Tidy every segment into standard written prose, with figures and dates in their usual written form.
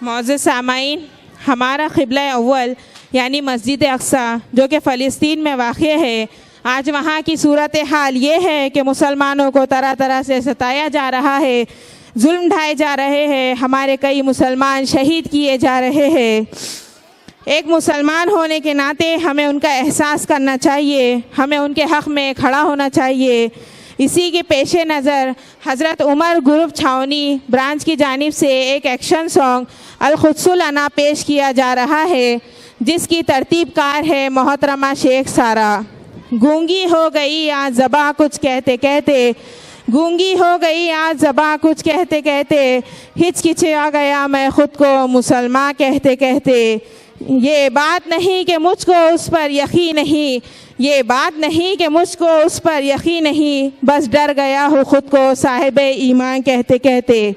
معزز سامعین، ہمارا قبلہ اول یعنی مسجد اقصی جو کہ فلسطین میں واقع ہے، آج وہاں کی صورتحال یہ ہے کہ مسلمانوں کو طرح طرح سے ستایا جا رہا ہے، ظلم ڈھائے جا رہے ہیں، ہمارے کئی مسلمان شہید کیے جا رہے ہیں۔ ایک مسلمان ہونے کے ناطے ہمیں ان کا احساس کرنا چاہیے، ہمیں ان کے حق میں کھڑا ہونا چاہیے۔ اسی کے پیش نظر حضرت عمر گروپ چھاؤنی برانچ کی جانب سے ایک ایکشن سانگ القدس لنا پیش کیا جا رہا ہے، جس کی ترتیب کار ہے محترمہ شیخ سارہ۔ گونگی ہو گئی آج زباں کچھ کہتے کہتے، گونگی ہو گئی آج زباں کچھ کہتے کہتے، ہچکچا گیا میں خود کو مسلمان کہتے کہتے۔ یہ بات نہیں کہ مجھ کو اس پر یقین نہیں، یہ بات نہیں کہ مجھ کو اس پر یقین نہیں، بس ڈر گیا ہوں خود کو صاحب ایمان کہتے کہتے۔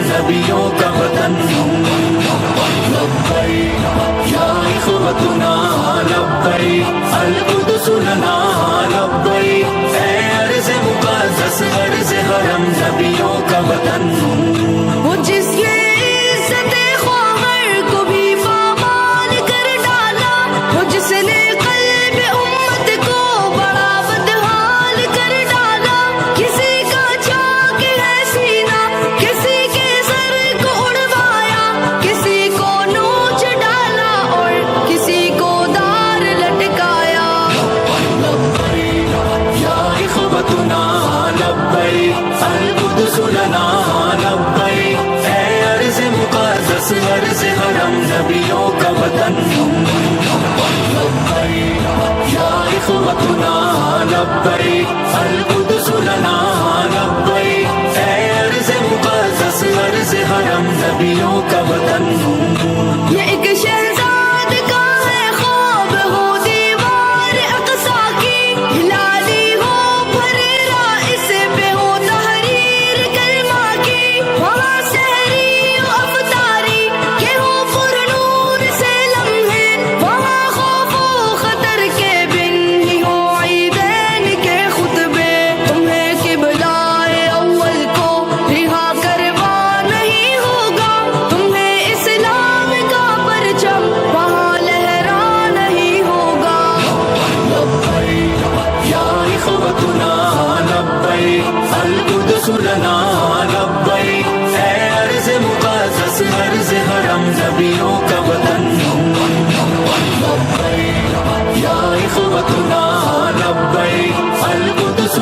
نبیوں کا وطن یا اخوتنا لبیک القدس لنا لبیک، اے ارض مقدس ارض حرم نبیوں کا وطن۔ وہ جس کے عزت خواہر کو بھی پامال کر ڈالا، وہ جس نے قلب امت کو بڑا بدحال کر ڈالا، کسی کا چاک ہے سینہ، کسی کے سر کو اڑوایا، کسی کو نوچ ڈالا اور کسی کو دار لٹکایا۔ لبیک یا اخوتنا لبیک القدس لنا لبیک،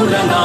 لنا